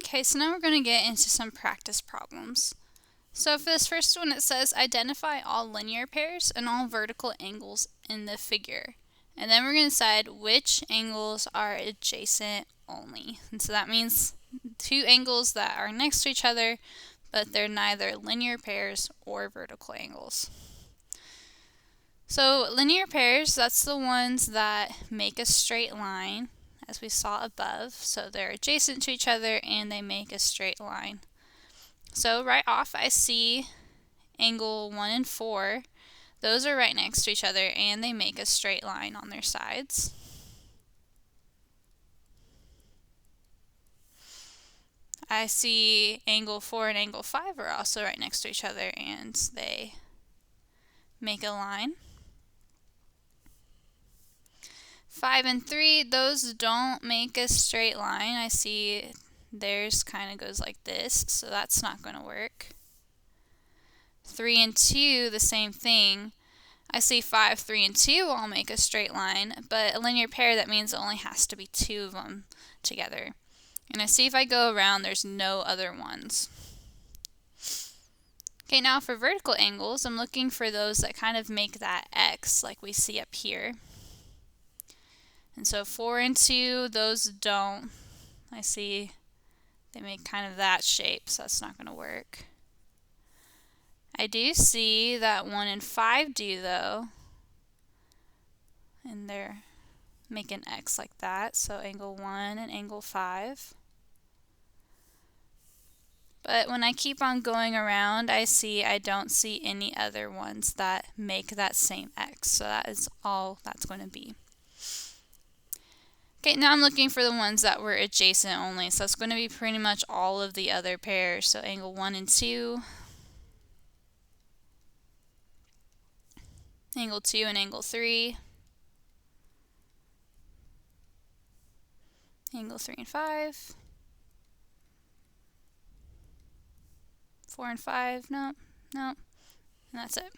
Okay, so now we're going to get into some practice problems. So for this first one, it says identify all linear pairs and all vertical angles in the figure. And then we're going to decide which angles are adjacent only. And so that means two angles that are next to each other, but they're neither linear pairs or vertical angles. So linear pairs, that's the ones that make a straight line, as we saw above. So they're adjacent to each other and they make a straight line. So right off I see angle 1 and 4. Those are right next to each other and they make a straight line on their sides. I see angle 4 and angle 5 are also right next to each other and they make a line. 5 and 3, those don't make a straight line. I see theirs kind of goes like this, so that's not going to work. 3 and 2, the same thing. I see 5, 3, and 2 all make a straight line, but a linear pair, that means it only has to be two of them together. And I see if I go around, there's no other ones. Okay, now for vertical angles, I'm looking for those that kind of make that X like we see up here. And so 4 and 2, those don't. I see they make kind of that shape, so that's not going to work. I do see that 1 and 5 do, though. And they're making X like that, so angle 1 and angle 5. But when I keep on going around, I don't see any other ones that make that same X, so that is all that's going to be. Okay, now I'm looking for the ones that were adjacent only, so it's going to be pretty much all of the other pairs. So angle 1 and 2, angle 2 and angle 3, angle 3 and 5, 4 and 5, no, and that's it.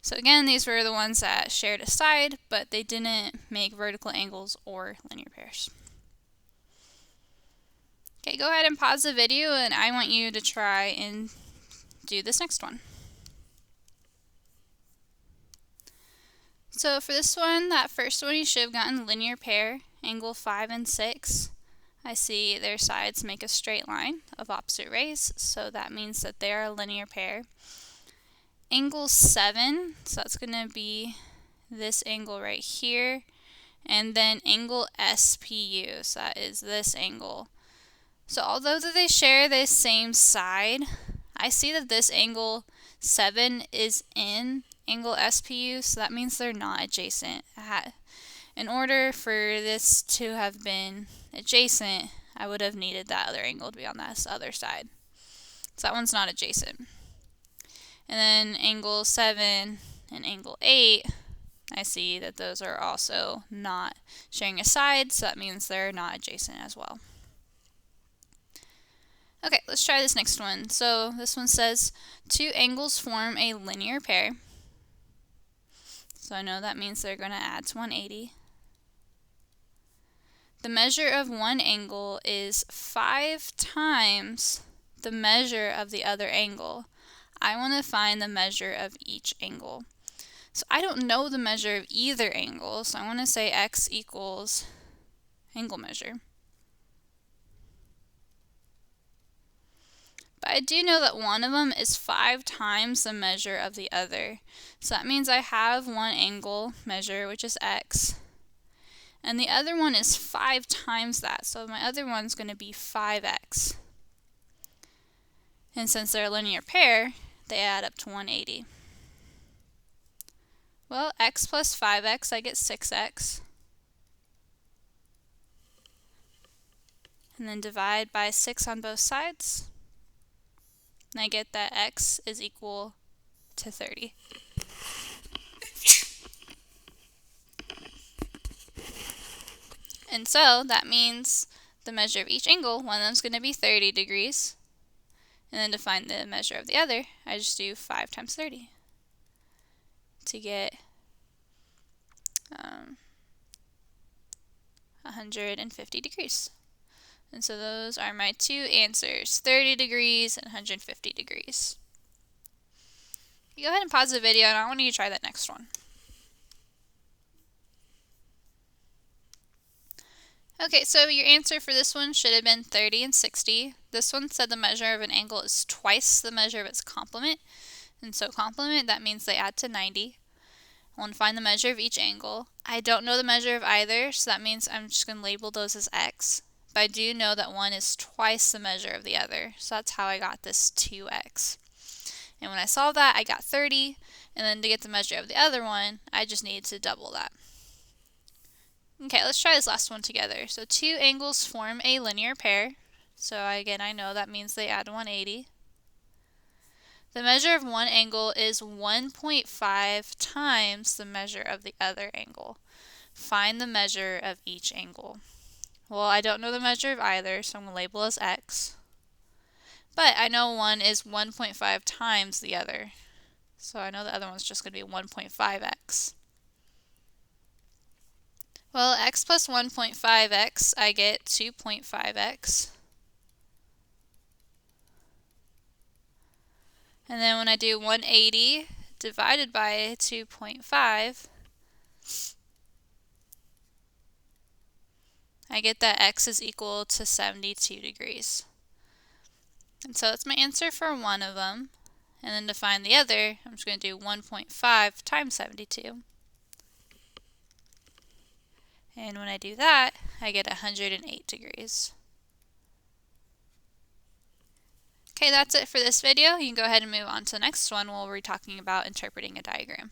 So again, these were the ones that shared a side, but they didn't make vertical angles or linear pairs. Okay, go ahead and pause the video, and I want you to try and do this next one. So for this one, that first one, you should have gotten linear pair, angle 5 and 6. I see their sides make a straight line of opposite rays, so that means that they are a linear pair. Angle 7, so that's going to be this angle right here, and then angle SPU, so that is this angle. So although that they share the same side, I see that this angle 7 is in angle SPU, so that means they're not adjacent. In order for this to have been adjacent, I would have needed that other angle to be on this other side. So that one's not adjacent. And then angle 7 and angle 8, I see that those are also not sharing a side, so that means they're not adjacent as well. Okay, let's try this next one. So this one says two angles form a linear pair. So I know that means they're going to add to 180. The measure of one angle is 5 times the measure of the other angle. I want to find the measure of each angle. So I don't know the measure of either angle, so I want to say x equals angle measure. But I do know that one of them is 5 times the measure of the other. So that means I have one angle measure, which is x, and the other one is 5 times that. So my other one's going to be 5x. And since they're a linear pair, they add up to 180. Well, x plus 5x, I get 6x. And then divide by 6 on both sides. And I get that x is equal to 30. And so that means the measure of each angle, one of them is going to be 30 degrees. And then to find the measure of the other, I just do 5 times 30 to get 150 degrees. And so those are my two answers, 30 degrees and 150 degrees. You go ahead and pause the video, and I want you to try that next one. Okay, so your answer for this one should have been 30 and 60. This one said the measure of an angle is twice the measure of its complement. And so complement, that means they add to 90. I want to find the measure of each angle. I don't know the measure of either, so that means I'm just going to label those as x. But I do know that one is twice the measure of the other, so that's how I got this 2x. And when I solved that, I got 30, and then to get the measure of the other one, I just needed to double that. Okay, let's try this last one together. So two angles form a linear pair. So again, I know that means they add 180. The measure of one angle is 1.5 times the measure of the other angle. Find the measure of each angle. Well, I don't know the measure of either, so I'm going to label as x. But I know one is 1.5 times the other. So I know the other one's just going to be 1.5x. Well, x plus 1.5x, I get 2.5x. And then when I do 180 divided by 2.5, I get that x is equal to 72 degrees. And so that's my answer for one of them. And then to find the other, I'm just going to do 1.5 times 72. And when I do that, I get 108 degrees. Okay, that's it for this video. You can go ahead and move on to the next one where we'll be talking about interpreting a diagram.